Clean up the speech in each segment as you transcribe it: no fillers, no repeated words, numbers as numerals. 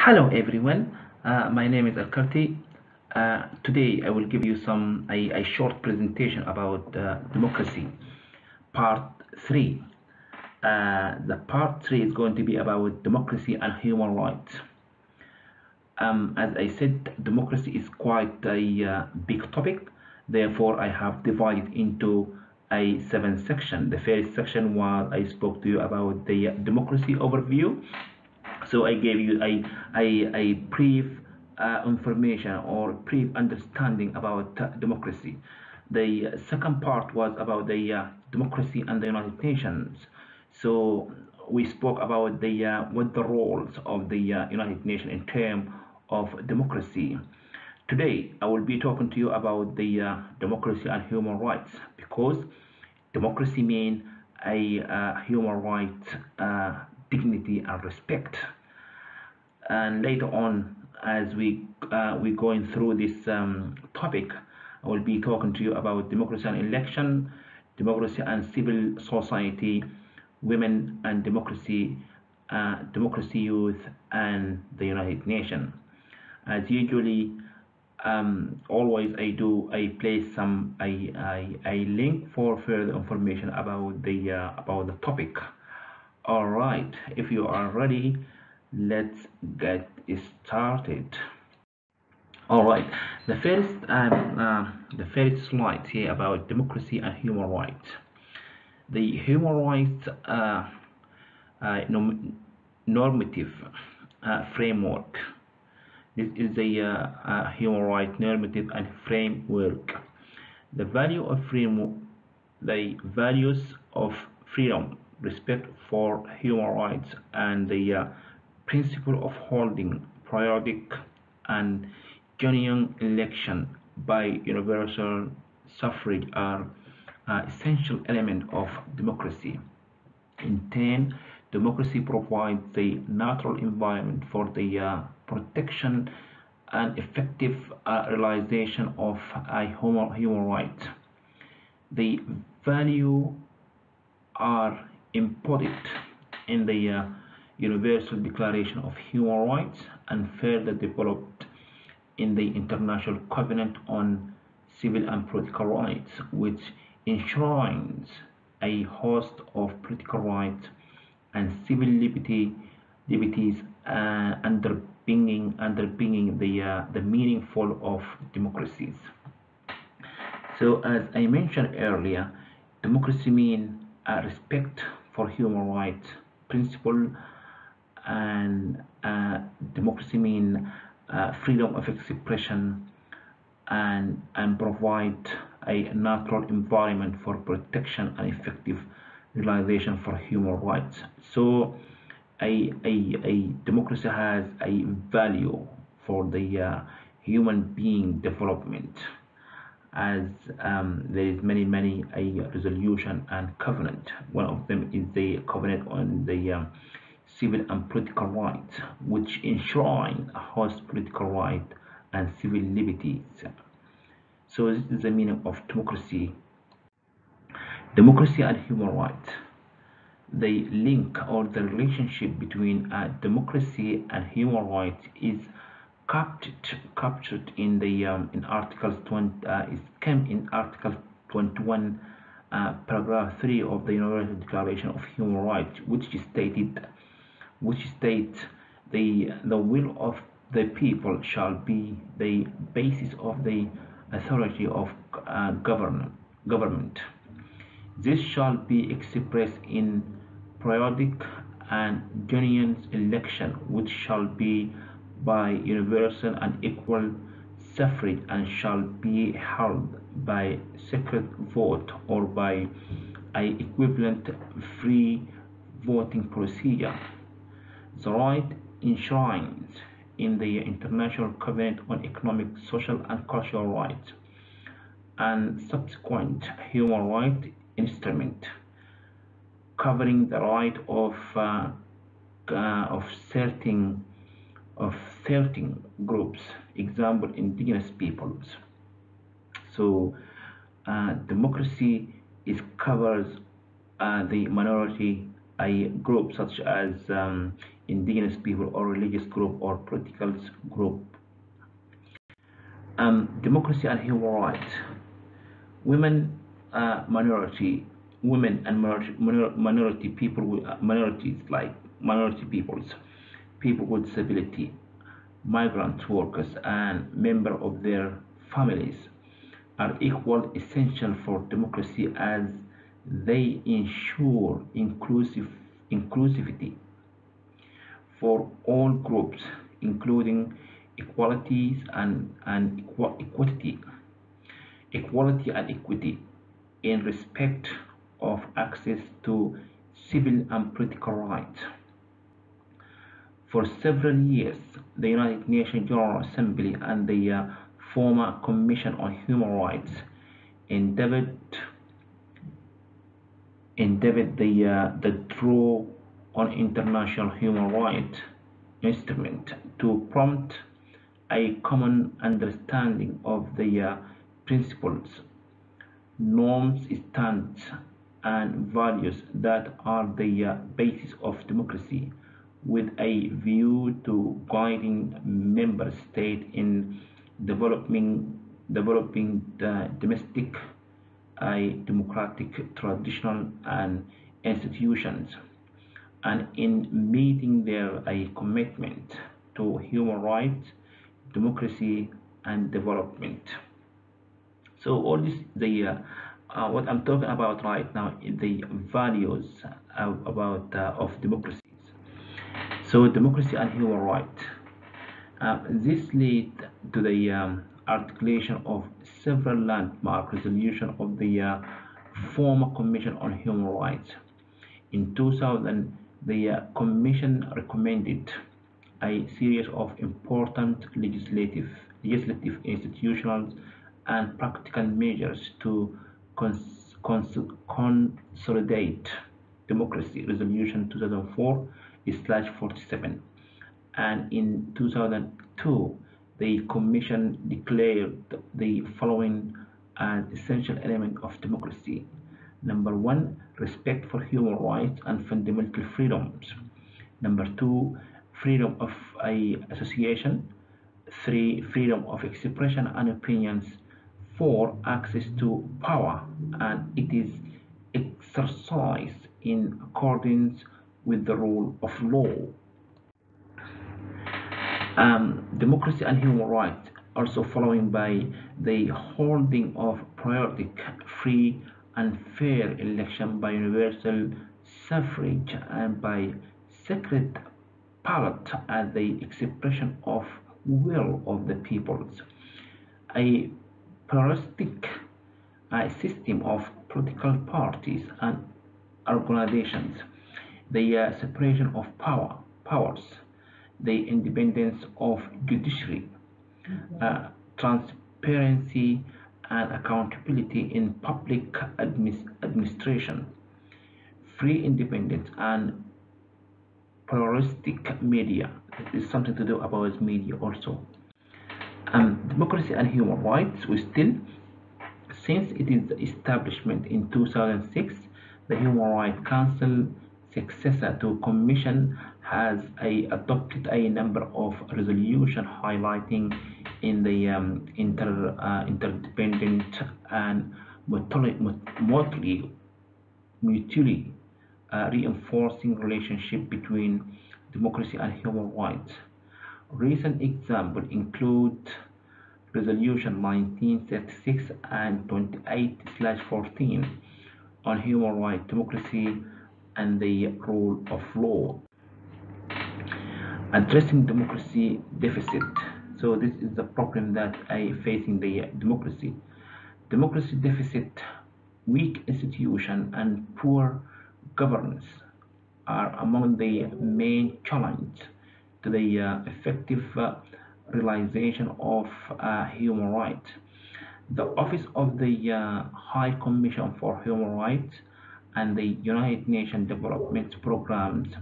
Hello everyone, my name is ALKRTY. Today I will give you a short presentation about democracy, part 3. The part 3 is going to be about democracy and human rights. As I said, democracy is quite a big topic, therefore I have divided into a 7 section. The first section was I spoke to you about the democracy overview. So I gave you a brief information or brief understanding about democracy. The second part was about the democracy and the United Nations. So we spoke about what the roles of the United Nations in terms of democracy. Today I will be talking to you about the democracy and human rights, because democracy means a human right, dignity and respect. And later on, as we're going through this topic, I will be talking to you about democracy and election, democracy and civil society, women and democracy, democracy youth, and the United Nations. As usually, always I place a link for further information about the topic. All right, if you are ready, let's get started. All right, the first slide here about democracy and human rights. The human rights normative framework. This is the human rights normative and framework. The value of freedom, the values of freedom, respect for human rights, and the principle of holding periodic and genuine election by universal suffrage are essential elements of democracy. In turn, democracy provides the natural environment for the protection and effective realization of human rights. The value are embodied in the Universal Declaration of Human Rights and further developed in the International Covenant on Civil and Political Rights, which enshrines a host of political rights and civil liberties underpinning the meaningful of democracies. So, as I mentioned earlier, democracy means respect for human rights principle, and democracy means freedom of expression, and provide a natural environment for protection and effective realization for human rights. So a democracy has a value for the human being development, as there is many a resolution and covenant. One of them is the covenant on the civil and political rights, which enshrine a host political right and civil liberties. So this is the meaning of democracy. Democracy and human rights. The link or the relationship between democracy and human rights is captured in the in Article 20. It came in Article 21, paragraph 3 of the Universal Declaration of Human Rights, which states the will of the people shall be the basis of the authority of government. This shall be expressed in periodic and genuine election, which shall be by universal and equal suffrage, and shall be held by secret vote or by a equivalent free voting procedure. The right enshrines in the International Covenant on Economic, Social and Cultural Rights and subsequent human rights instrument, covering the right of certain groups, example indigenous peoples. So democracy covers the minority a group such as indigenous people or religious group or political group. Democracy and human rights. Women, minority, women and minority people, minorities like minority peoples, people with disability, migrant workers, and members of their families are equal essential for democracy as they ensure inclusivity for all groups, including equalities and equality and equity in respect of access to civil and political rights. For several years, the United Nations General Assembly and the former Commission on Human Rights endeavored the draw on international human rights instrument to prompt a common understanding of the principles, norms, standards, and values that are the basis of democracy, with a view to guiding member states in developing the domestic a democratic traditional and institutions, and in meeting their a commitment to human rights, democracy, and development. So all this the what I'm talking about right now is the values about of democracies. So democracy and human rights. This led to the articulation of several landmark resolutions of the former Commission on Human Rights. In 2000, the Commission recommended a series of important legislative, institutional, and practical measures to consolidate democracy. Resolution 2004/47, and in 2002 the Commission declared the following as essential element of democracy. Number one, respect for human rights and fundamental freedoms. Number two, freedom of association. Three, freedom of expression and opinions. Four, access to power, and it is exercised in accordance with the rule of law. Democracy and human rights, also following by the holding of periodic, free, and fair election by universal suffrage and by secret ballot as the expression of will of the peoples. A pluralistic system of political parties and organizations, the separation of powers, the independence of judiciary, transparency and accountability in public administration, free, independent, and pluralistic media. This is something to do about media also. Democracy and human rights, we still, since its establishment in 2006, the Human Rights Council, successor to Commission, has adopted a number of resolutions highlighting in the interdependent and mutually reinforcing relationship between democracy and human rights. Recent examples include Resolution 1936 and 28/14 on human rights, democracy, and the rule of law. Addressing democracy deficit. So this is the problem that I facing the democracy. Democracy deficit, weak institution, and poor governance are among the main challenges to the effective realization of human rights. The Office of the High Commission for Human Rights and the United Nations Development Programs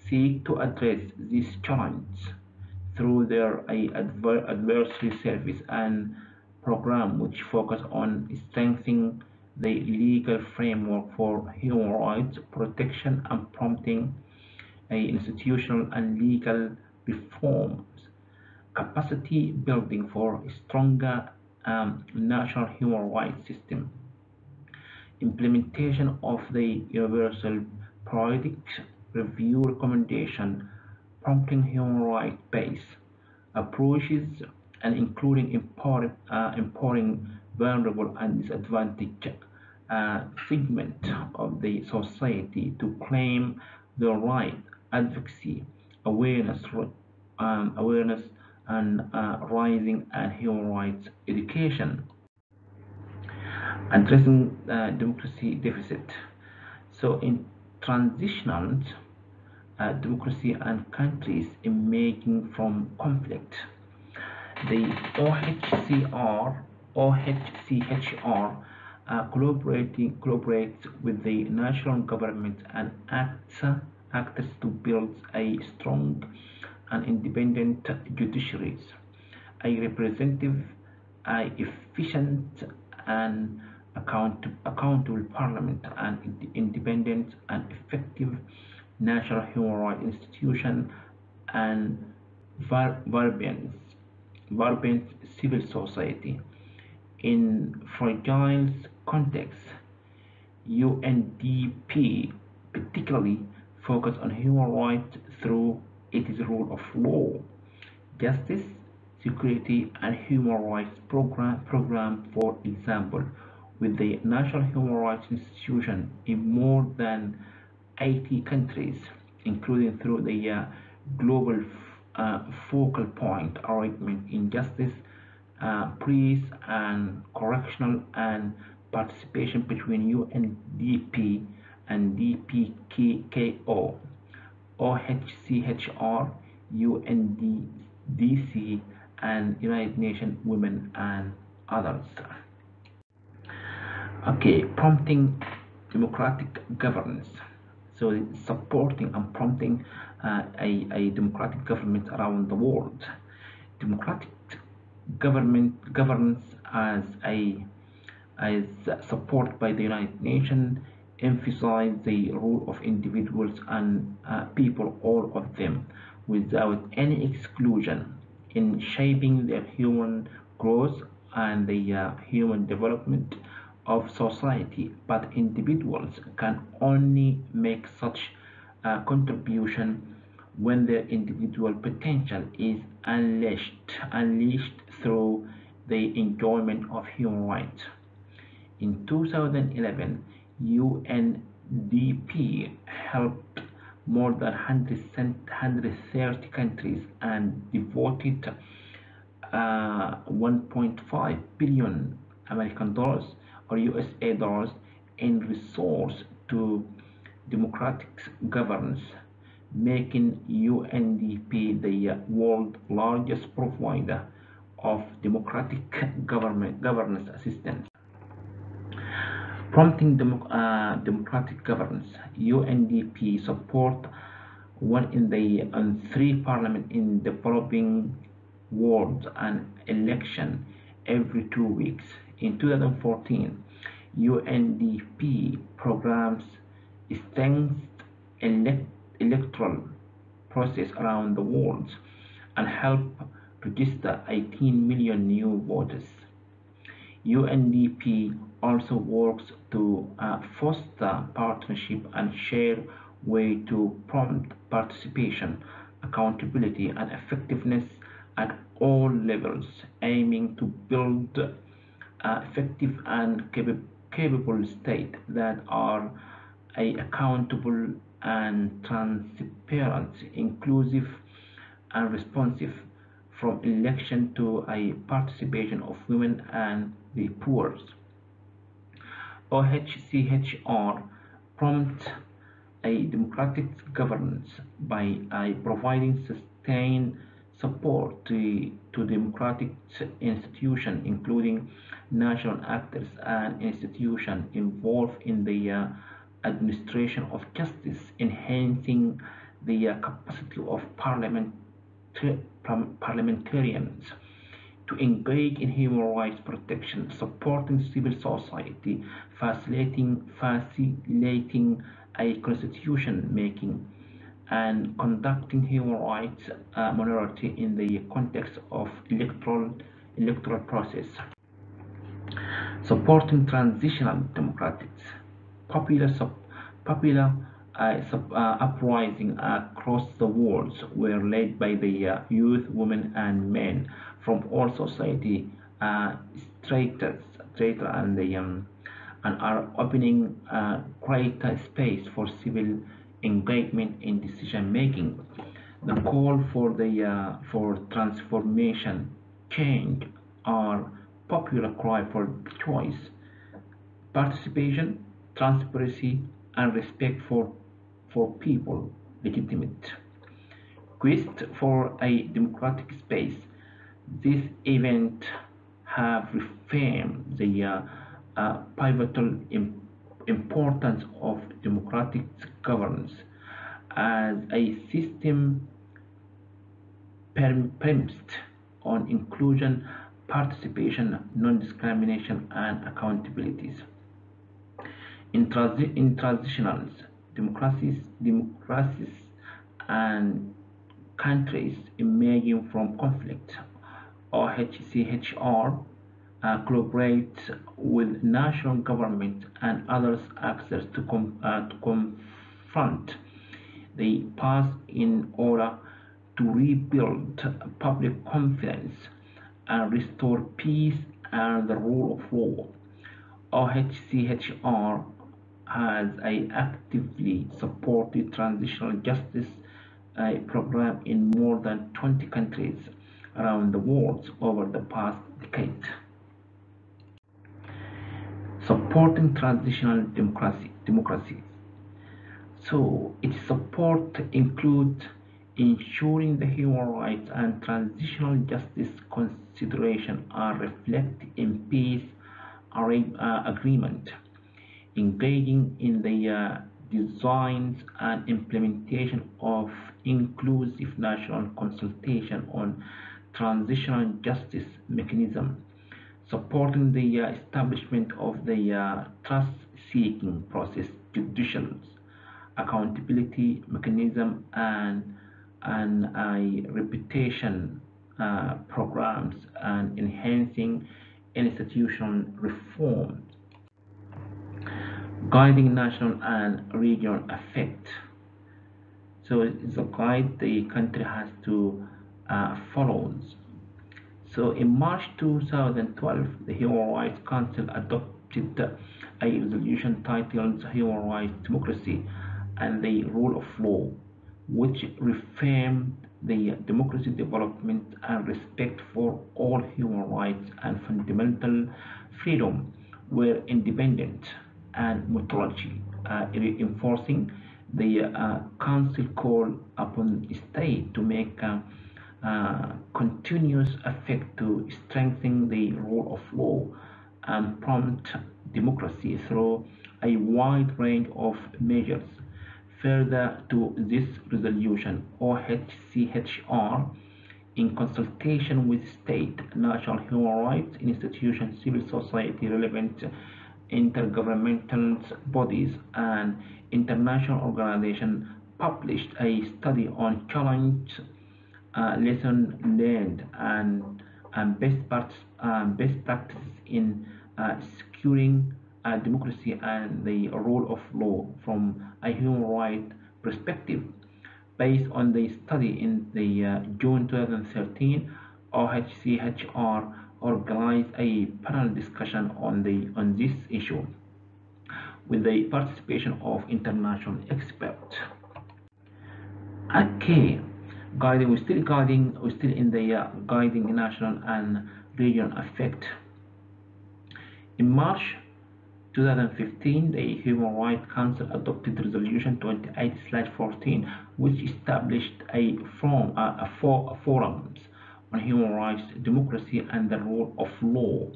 seek to address these challenges through their adversary service and program, which focus on strengthening the legal framework for human rights protection and promoting institutional and legal reforms, capacity building for a stronger national human rights system, implementation of the Universal Periodic Review recommendation, prompting human rights-based approaches and including empowering vulnerable and disadvantaged segment of the society to claim their right, advocacy, awareness, awareness and rising and human rights education, addressing democracy deficit. So in transitional democracy and countries emerging from conflict, the OHCHR collaborates with the national government and acts to build a strong and independent judiciaries, a representative, a efficient and accountable parliament, and independent and effective national human rights institution, and vibrant civil society. In fragile contexts, UNDP particularly focus on human rights through its rule of law, justice, security, and human rights program, for example, with the National Human Rights Institution in more than 80 countries, including through the global focal point arrangement in justice, peace and correctional and participation between UNDP and DPKO, OHCHR, UNDC, and United Nations Women and others. Okay, prompting democratic governance. So it's supporting and prompting a democratic government around the world. Democratic governance as supported by the United Nations emphasize the role of individuals and people, all of them, without any exclusion, in shaping the human growth and the human development of society. But individuals can only make such contribution when their individual potential is unleashed through the enjoyment of human rights. In 2011, UNDP helped more than 130 countries and devoted 1.5 billion American dollars or USA dollars in resource to democratic governance, making UNDP the world's largest provider of democratic governance assistance. Prompting democratic governance, UNDP support one in the and three parliament in developing world and election every 2 weeks. In 2014, UNDP programs strengthened electoral process around the world and helped register 18 million new voters. UNDP also works to foster partnership and share way to prompt participation, accountability, and effectiveness at all levels, aiming to build effective and capable states that are accountable and transparent, inclusive and responsive, from election to a participation of women and the poor. OHCHR prompts a democratic governance by providing sustained support to democratic institutions, including national actors and institutions involved in the administration of justice, enhancing the capacity of parliamentarians to engage in human rights protection, supporting civil society, facilitating a constitution making and conducting human rights minority in the context of electoral process, supporting transitional democracies, popular popular uprising across the world were led by the youth, women, and men from all society stratas, strata and are opening greater space for civil engagement in decision making. The call for the for transformation, change, or popular cry for choice, participation, transparency, and respect for people legitimate. Quest for a democratic space. This event have reaffirmed the pivotal importance of democratic governance as a system premised on inclusion, participation, non-discrimination, and accountabilities. In transitional democracies and countries emerging from conflict, OHCHR collaborates with national government and others access to confront the past in order to rebuild public confidence and restore peace and the rule of law. OHCHR has actively supported transitional justice program in more than 20 countries around the world over the past decade. Supporting transitional democracies. So its support includes ensuring the human rights and transitional justice consideration are reflected in peace agreement, engaging in the designs and implementation of inclusive national consultation on transitional justice mechanism, supporting the establishment of the trust-seeking process, judicial accountability mechanism, and reputation programs, and enhancing institutional reform, guiding national and regional effect. So it's a guide the country has to follow. So in March 2012, the Human Rights Council adopted a resolution titled Human Rights, Democracy, and the Rule of Law, which reaffirmed the democracy development and respect for all human rights and fundamental freedom were independent and mutually reinforcing the council call upon state to make continuous effort to strengthen the rule of law and promote democracy through a wide range of measures. Further to this resolution, OHCHR, in consultation with state, national human rights institutions, civil society, relevant intergovernmental bodies, and international organizations, published a study on challenge, lessons learned, and best practices in securing democracy and the rule of law from a human rights perspective. Based on the study in the June 2013, OHCHR organized a panel discussion on this issue with the participation of international experts. Okay, we're still in the guiding national and regional effect. In March 2015, the Human Rights Council adopted Resolution 28/14, which established forums on human rights, democracy, and the rule of law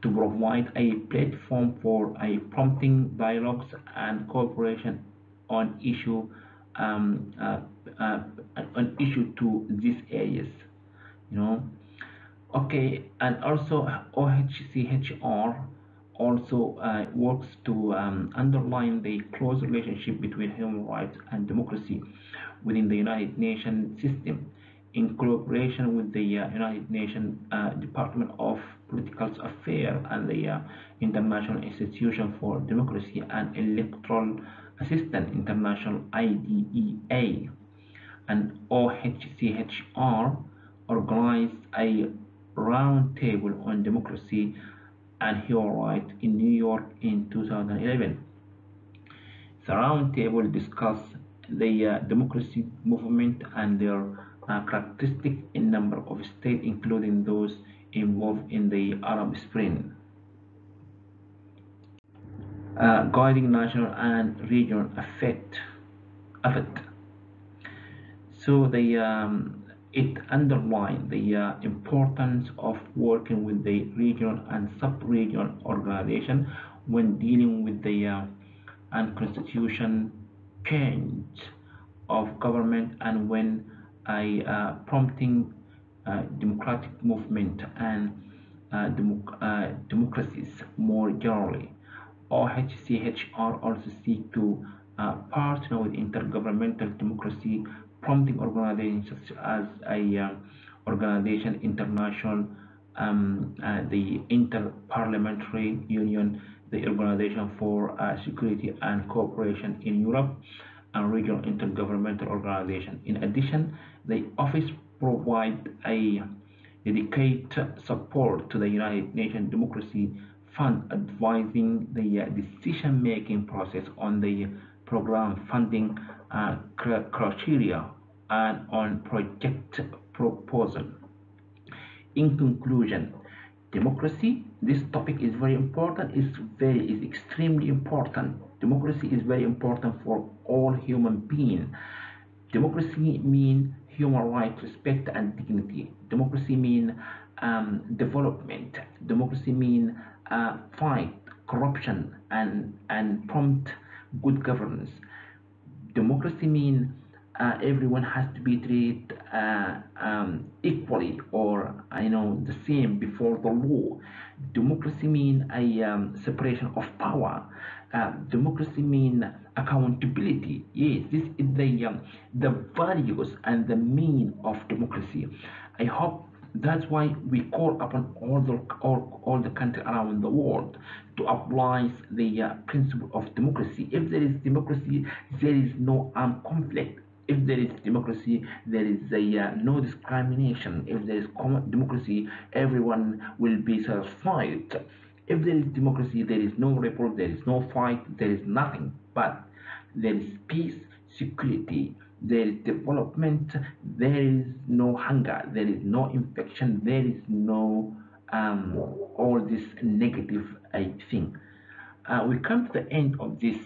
to provide a platform for prompting dialogues and cooperation on um, uh, uh, issue to these areas. You know, okay, and also OHCHR also works to underline the close relationship between human rights and democracy, within the United Nations system in collaboration with the United Nations Department of Political Affairs and the International Institution for Democracy and Electoral Assistance International IDEA and OHCHR organized a roundtable on democracy and human rights in New York in 2011. The roundtable discussed the democracy movement and their characteristics in a number of states, including those involved in the Arab Spring. Guiding national and regional effect. So it underlined the importance of working with the regional and sub-regional organizations when dealing with the unconstitutional change of government and when prompting democratic movement and democracies more generally. OHCHR also seek to partner with intergovernmental democracy prompting organizations such as Organization International, the Inter-Parliamentary Union, the Organization for Security and Cooperation in Europe, and regional intergovernmental organization. In addition, the office provides a dedicated support to the United Nations Democracy Fund, advising the decision-making process on the program funding criteria and on project proposal. In conclusion, democracy, this topic is very important, is extremely important. Democracy is very important for all human beings. Democracy means human rights, respect and dignity. Democracy means development. Democracy means fight corruption and prompt good governance. Democracy means everyone has to be treated equally or the same before the law. Democracy means a separation of power. Democracy means accountability. Yes, this is the values and the meaning of democracy. I hope that's why we call upon all the countries around the world to apply the principle of democracy. If there is democracy, there is no armed conflict. If there is democracy, there is no discrimination. If there is democracy, everyone will be satisfied. If there is democracy, there is no revolt, there is no fight, there is nothing. But there is peace, security, there is development, there is no hunger, there is no infection, there is no all this negative thing. We come to the end of this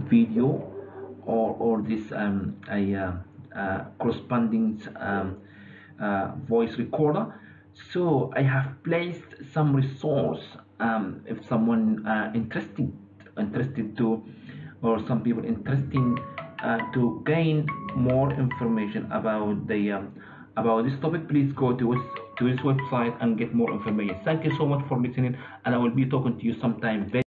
video or this corresponding voice recorder. So I have placed some resource if someone interested to, or some people interested to gain more information about the about this topic, please go to this website and get more information. Thank you so much for listening, and I will be talking to you sometime very